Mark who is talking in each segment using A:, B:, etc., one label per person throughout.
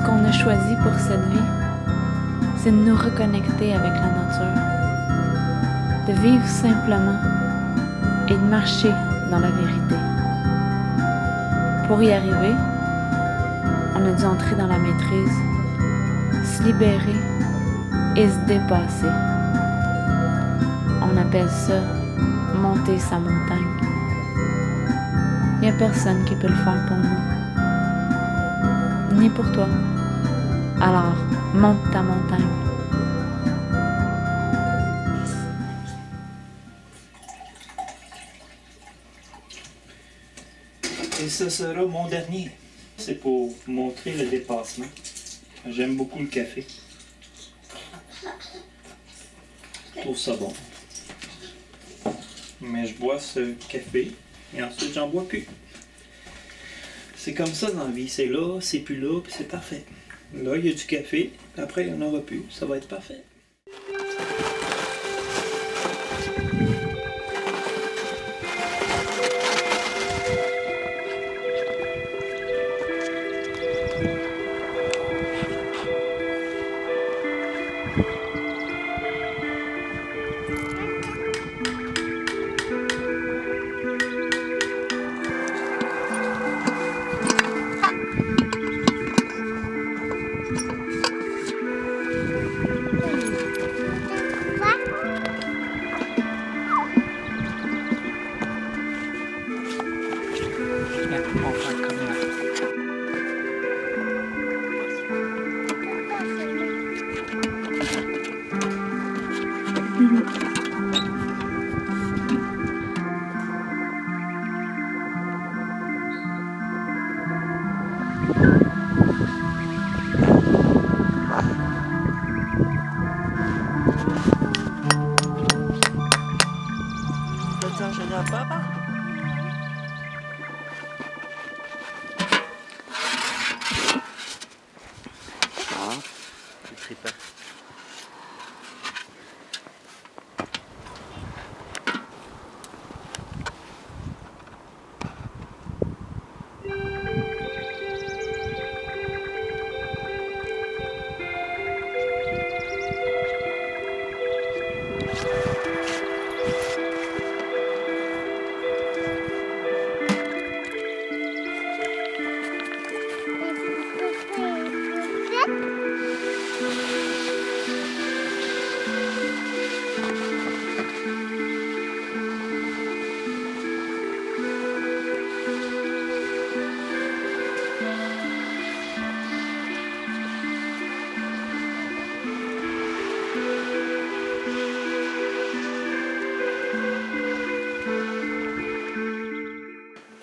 A: qu'on a choisi pour cette vie, c'est de nous reconnecter avec la nature, de vivre simplement et de marcher dans la vérité. Pour y arriver, on a dû entrer dans la maîtrise, se libérer et se dépasser. On appelle ça monter sa montagne. Il n'y a personne qui peut le faire pour nous, ni pour toi. Alors, monte ta montagne.
B: Et ce sera mon dernier. C'est pour montrer le dépassement. J'aime beaucoup le café. Je trouve ça bon. Mais je bois ce café et ensuite j'en bois plus. C'est comme ça dans la vie. C'est là, c'est plus là, puis c'est parfait. Là, il y a du café, après il n'y en aura plus. Ça va être parfait. Papa. Ah, c'est trippant.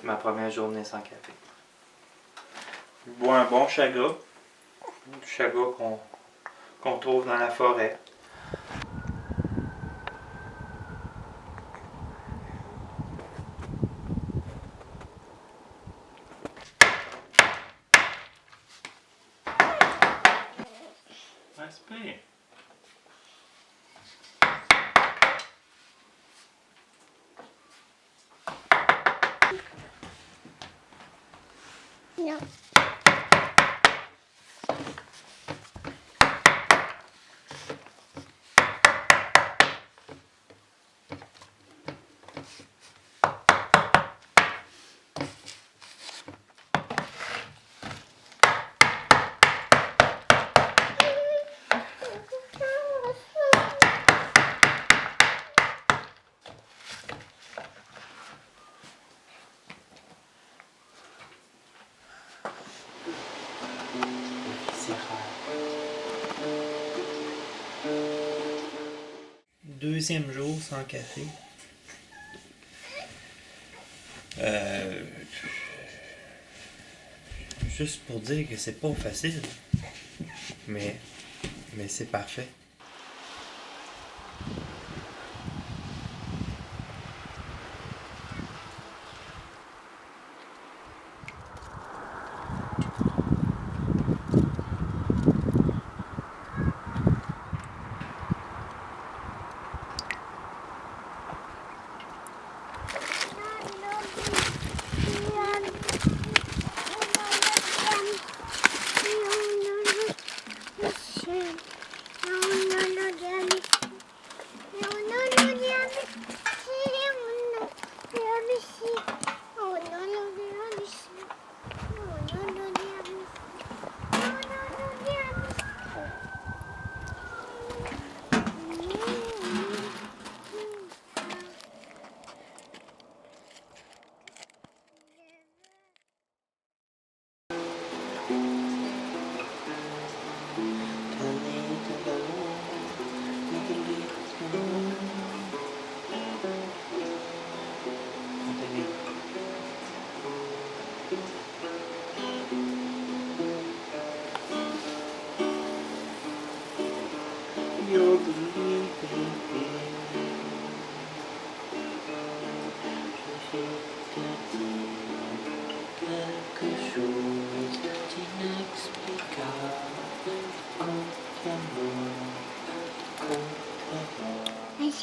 B: Ma première journée sans café. Je bois un bon chaga. Du chaga qu'on trouve dans la forêt. Respire.
C: Non.
B: Deuxième jour sans café. Juste pour dire que c'est pas facile, mais c'est parfait.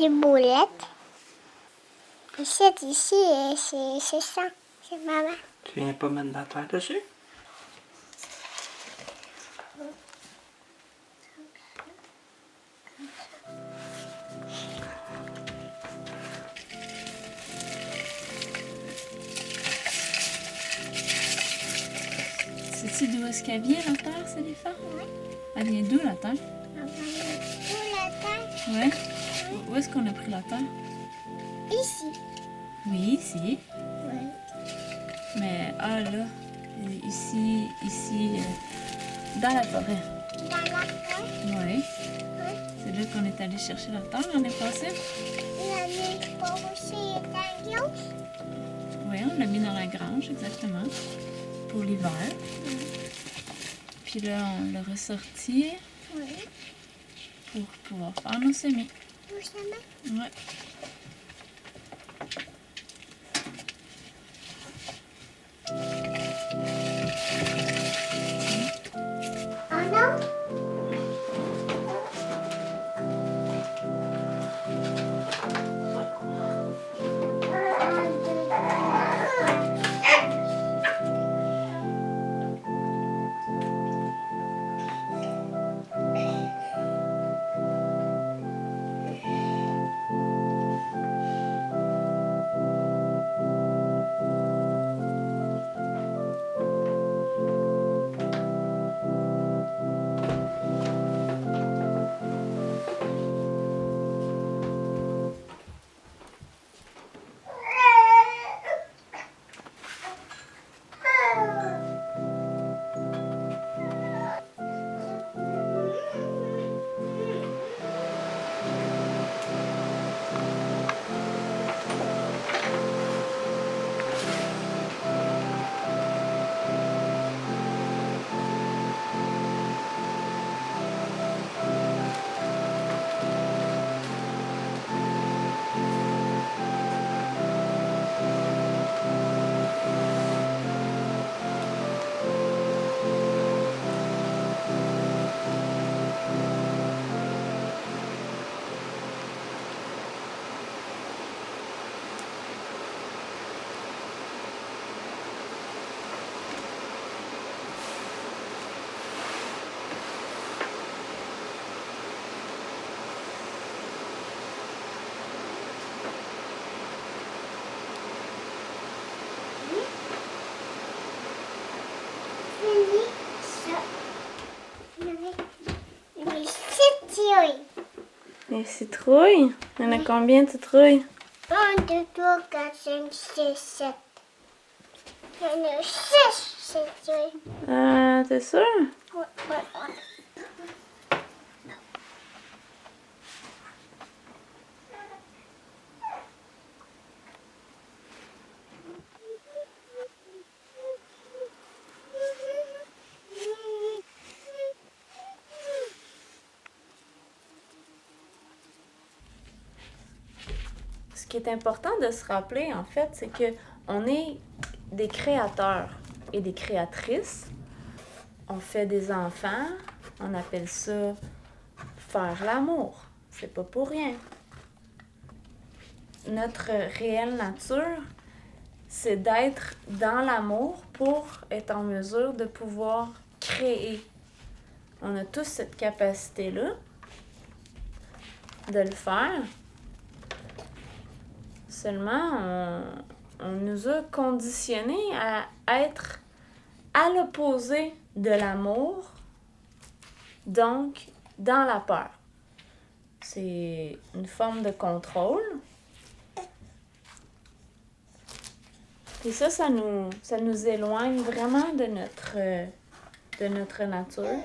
C: Boulette. C'est ici et c'est ça. C'est maman.
B: Tu viens pas mettre de la terre dessus?
A: Sais-tu d'où est-ce qu'elle vient, la terre, Salifa?
C: Oui.
A: Elle vient d'où, la terre?
C: Où la terre?
A: Ouais. Où est-ce qu'on a pris la terre?
C: Ici.
A: Oui, ici.
C: Oui.
A: Mais, là, ici, dans la forêt.
C: Dans la terre?
A: Oui.
C: Oui.
A: C'est là qu'on est allé chercher la terre l'année passée.
C: L'année passée est à gauche.
A: Oui, on l'a mis dans la grange, exactement, pour l'hiver. Puis là, on l'a ressorti
C: Oui.
A: pour pouvoir faire nos semis.
C: Où ça met?
A: Ouais.
C: Ah non?
A: Les citrouilles? Il y en a combien de citrouilles?
C: 1, 2, 3, 4, 5, 6, 7. Il y en a 6 citrouilles.
A: Ah, t'es sûr?
C: Ouais.
A: Ce qui est important de se rappeler, en fait, c'est que on est des créateurs et des créatrices. On fait des enfants, on appelle ça faire l'amour. C'est pas pour rien. Notre réelle nature, c'est d'être dans l'amour pour être en mesure de pouvoir créer. On a tous cette capacité-là de le faire. Seulement, on nous a conditionnés à être à l'opposé de l'amour, donc dans la peur. C'est une forme de contrôle. Et ça nous éloigne vraiment de notre nature.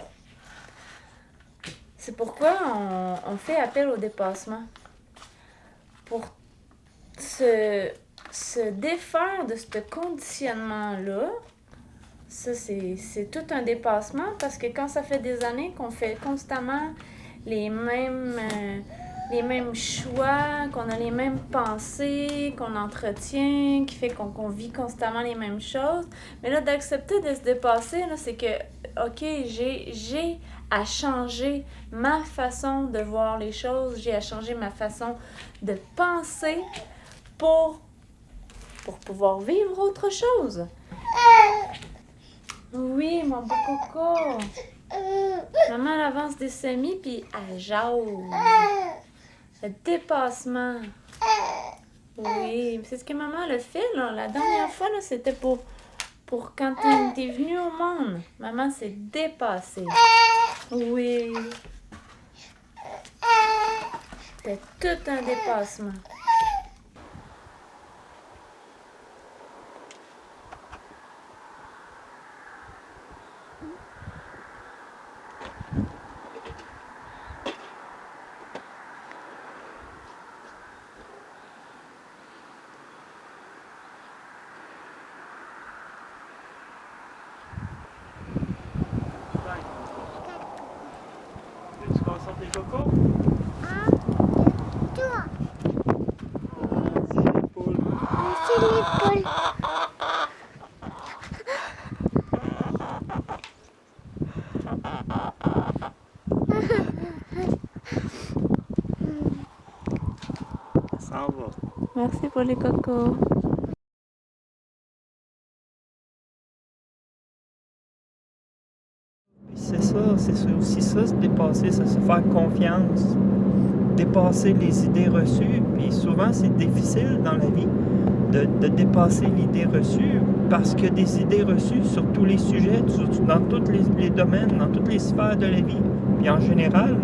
A: C'est pourquoi on fait appel au dépassement. Pour se défaire de ce conditionnement-là, ça c'est tout un dépassement parce que quand ça fait des années qu'on fait constamment les mêmes choix, qu'on a les mêmes pensées, qu'on entretient, qui fait qu'on vit constamment les mêmes choses, mais là d'accepter de se dépasser, là, c'est que OK, j'ai à changer ma façon de voir les choses, j'ai à changer ma façon de penser pour pouvoir vivre autre chose. Oui, mon beau coco. Maman, elle avance des semis, puis elle jase. Le dépassement. Oui, c'est ce que maman elle a fait, là. La dernière fois, là, c'était pour quand t'es venue au monde. Maman s'est dépassée. Oui. C'était tout un dépassement.
B: Tu vas sortir les cocos?
C: Toi,
B: C'est l'épaule.
C: c'est l'épaule.
B: Ça s'en va.
A: Merci pour les cocos.
B: C'est aussi ça, se dépasser, ça, se faire confiance, dépasser les idées reçues. Puis souvent, c'est difficile dans la vie de dépasser l'idée reçue parce qu'il y a des idées reçues sur tous les sujets, dans tous les domaines, dans toutes les sphères de la vie. Puis en général,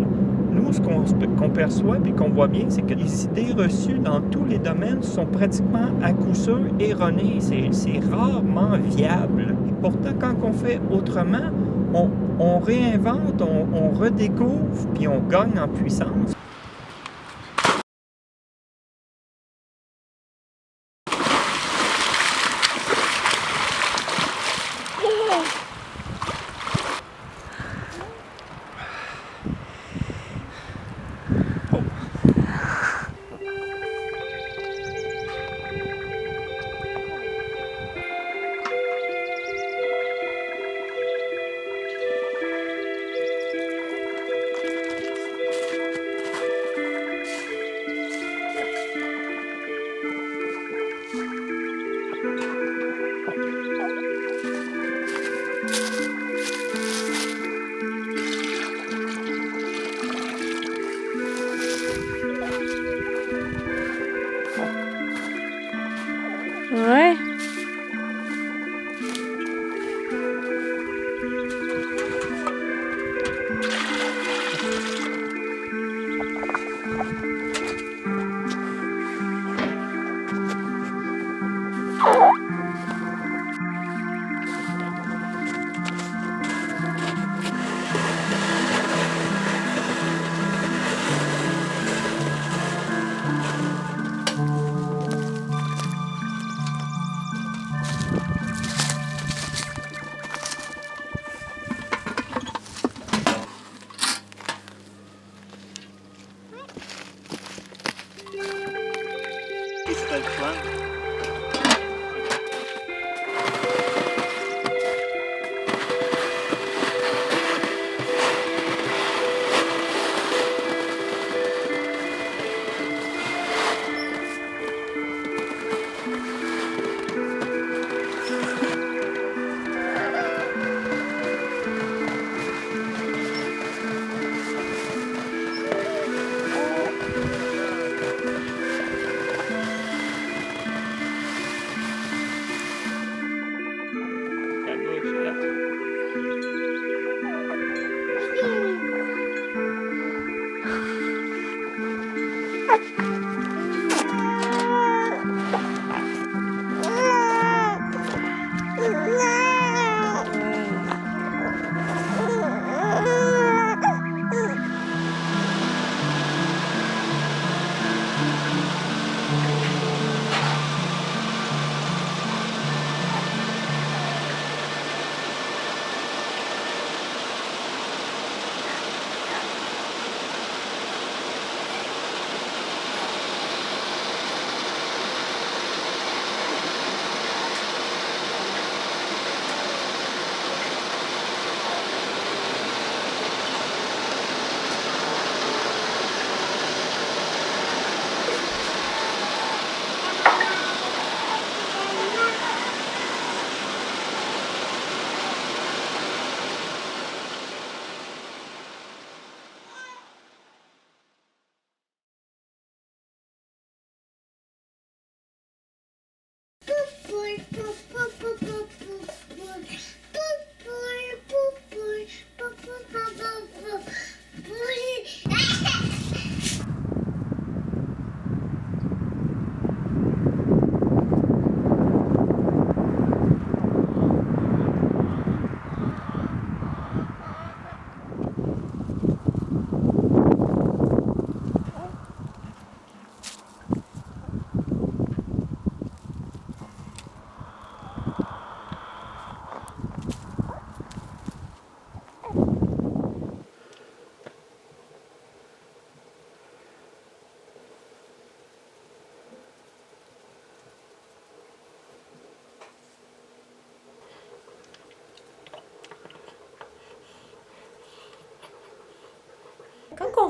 B: nous, ce qu'on perçoit et qu'on voit bien, c'est que les idées reçues dans tous les domaines sont pratiquement à coup sûr erronées. C'est rarement viable. Et pourtant, quand on fait autrement, on réinvente, on redécouvre, puis on gagne en puissance.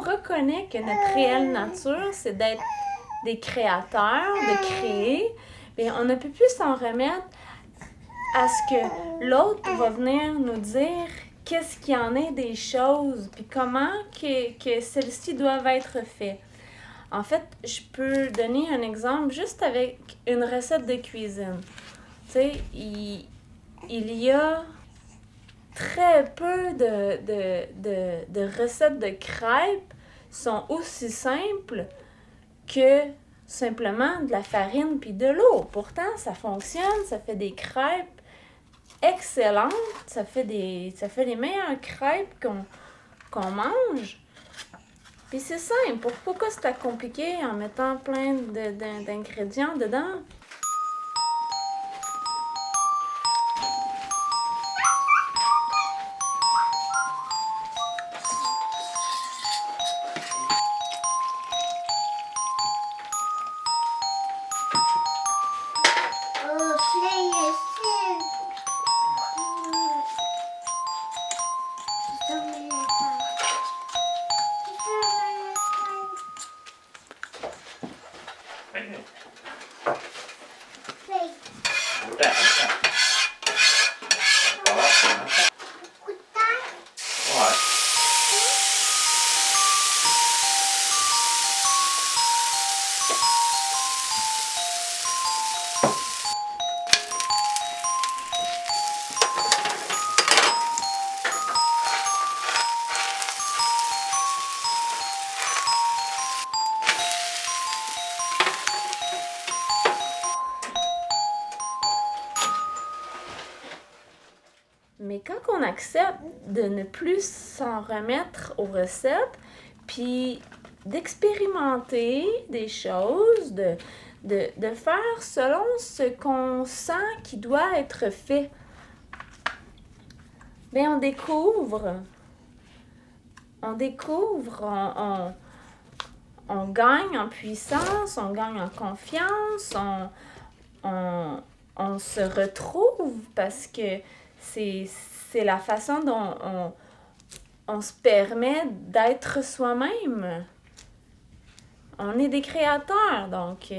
A: reconnaît que notre réelle nature, c'est d'être des créateurs, de créer, bien, on ne peut plus s'en remettre à ce que l'autre va venir nous dire qu'est-ce qu'il y en est des choses, puis comment que celles-ci doivent être faites. En fait, je peux donner un exemple juste avec une recette de cuisine. Tu sais, il y a très peu de recettes de crêpes sont aussi simples que simplement de la farine puis de l'eau. Pourtant, ça fonctionne, ça fait des crêpes excellentes, ça fait les meilleures crêpes qu'on mange. Puis c'est simple, pourquoi c'est compliqué en mettant plein d'ingrédients dedans? Mais quand on accepte de ne plus s'en remettre aux recettes, puis d'expérimenter des choses, de faire selon ce qu'on sent qui doit être fait, bien on découvre, on gagne en puissance, on gagne en confiance, on se retrouve parce que c'est la façon dont on se permet d'être soi-même. On est des créateurs, donc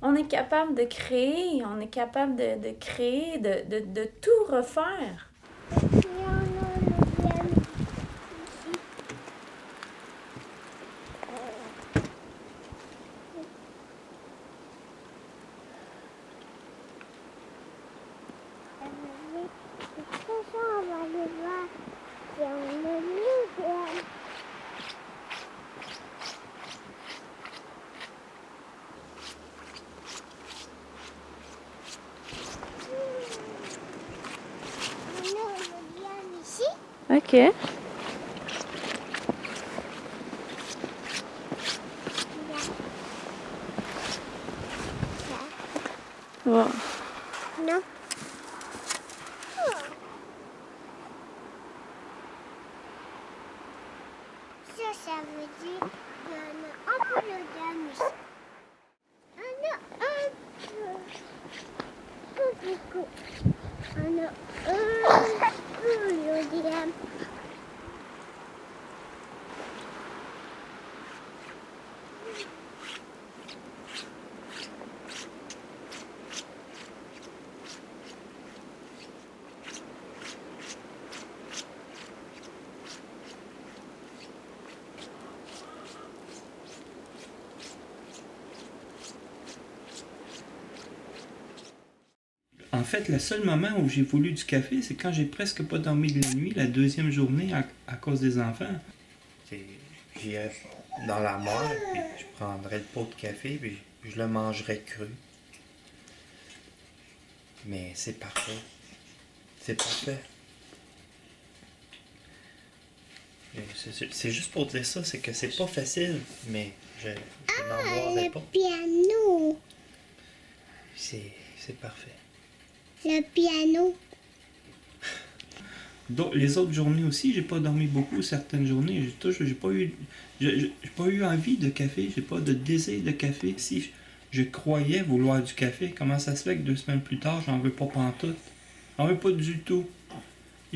A: on est capable de créer, on est capable de créer, de tout refaire. OK. Wow.
C: Non. Ça veut dire qu'il y en a un peu de gamme ici. On a un peu. On a un peu de gamme.
B: En fait, le seul moment où j'ai voulu du café, c'est quand j'ai presque pas dormi de la nuit, la deuxième journée, à cause des enfants. J'irais dans la mer, puis je prendrais le pot de café, puis je le mangerais cru. Mais c'est parfait. C'est parfait. C'est juste pour dire ça, c'est que c'est pas facile, mais je n'en boirais pas.
C: Le piano.
B: C'est parfait.
C: Le piano.
B: Les autres journées aussi, j'ai pas dormi beaucoup. Certaines journées, j'ai pas eu envie de café, j'ai pas de désir de café. Si je croyais vouloir du café, comment ça se fait que 2 semaines plus tard, j'en veux pas pantoute? J'en veux pas du tout.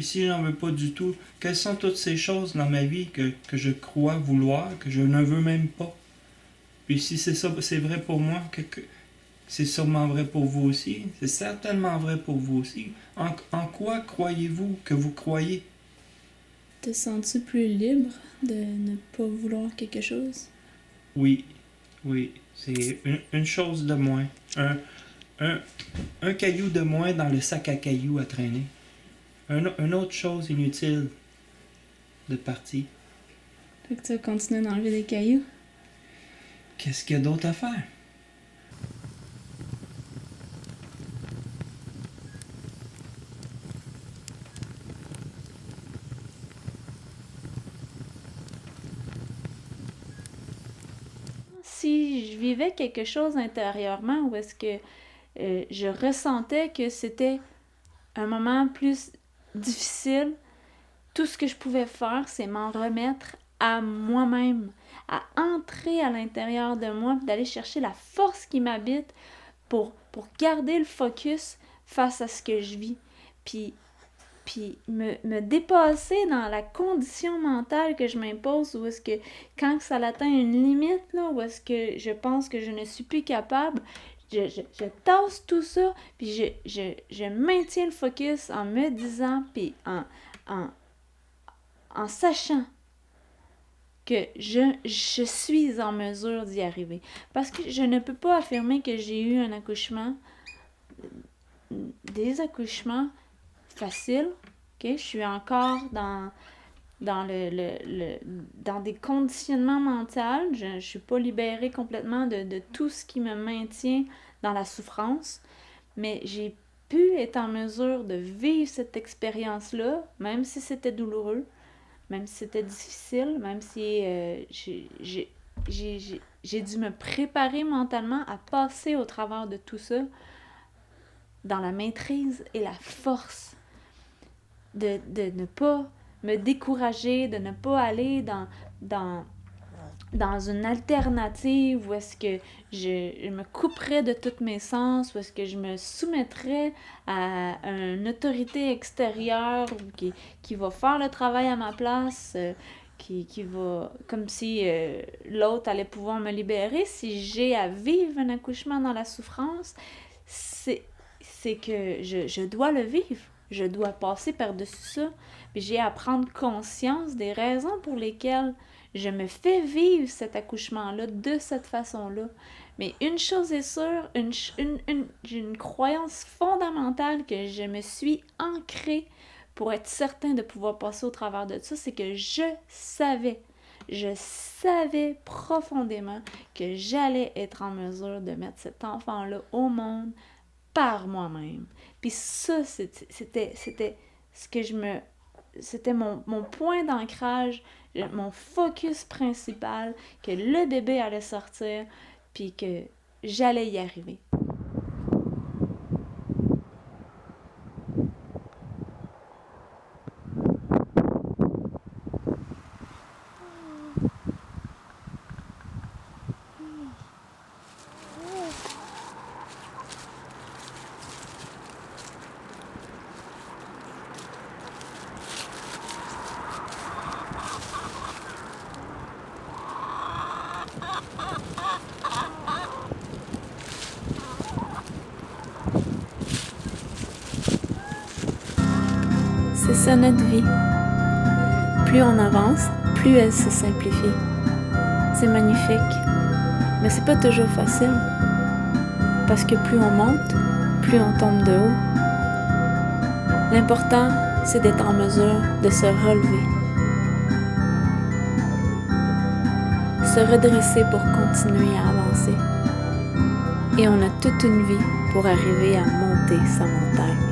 B: Et si j'en veux pas du tout, quelles sont toutes ces choses dans ma vie que je crois vouloir, que je ne veux même pas? Puis si c'est ça, c'est vrai pour moi, c'est sûrement vrai pour vous aussi. C'est certainement vrai pour vous aussi. En quoi croyez-vous que vous croyez?
D: Te sens-tu plus libre de ne pas vouloir quelque chose?
B: Oui, oui. C'est une chose de moins. Un caillou de moins dans le sac à cailloux à traîner. Une autre chose inutile de partie.
D: Fait que tu vas continuer d'enlever des cailloux?
B: Qu'est-ce qu'il y a d'autre à faire?
A: Si je vivais quelque chose intérieurement où est-ce que je ressentais que c'était un moment plus difficile, tout ce que je pouvais faire, c'est m'en remettre à moi-même, à entrer à l'intérieur de moi, d'aller chercher la force qui m'habite pour garder le focus face à ce que je vis. Puis me dépasser dans la condition mentale que je m'impose, où est-ce que quand ça atteint une limite, là, où est-ce que je pense que je ne suis plus capable, je tasse tout ça, puis je maintiens le focus en me disant, puis en sachant que je suis en mesure d'y arriver. Parce que je ne peux pas affirmer que j'ai eu un accouchement, des accouchements faciles. Okay? Je suis encore dans des conditionnements mentaux. Je ne suis pas libérée complètement de tout ce qui me maintient dans la souffrance. Mais j'ai pu être en mesure de vivre cette expérience-là, même si c'était douloureux, même si c'était difficile, même si j'ai dû me préparer mentalement à passer au travers de tout ça dans la maîtrise et la force de ne pas me décourager, de ne pas aller dans une alternative où est-ce que je me couperais de tous mes sens, où est-ce que je me soumettrais à une autorité extérieure qui va faire le travail à ma place, qui va, comme si l'autre allait pouvoir me libérer. Si j'ai à vivre un accouchement dans la souffrance, c'est que je dois le vivre. Je dois passer par-dessus ça. Puis j'ai à prendre conscience des raisons pour lesquelles je me fais vivre cet accouchement-là de cette façon-là. Mais une chose est sûre, j'ai une croyance fondamentale que je me suis ancrée pour être certain de pouvoir passer au travers de ça, c'est que je savais profondément que j'allais être en mesure de mettre cet enfant-là au monde par moi-même. Puis ça, c'était ce que c'était mon point d'ancrage, mon focus principal, que le bébé allait sortir, puis que j'allais y arriver. C'est ça notre vie. Plus on avance, plus elle se simplifie. C'est magnifique, mais c'est pas toujours facile. Parce que plus on monte, plus on tombe de haut. L'important, c'est d'être en mesure de se relever. Se redresser pour continuer à avancer. Et on a toute une vie pour arriver à monter sa montagne.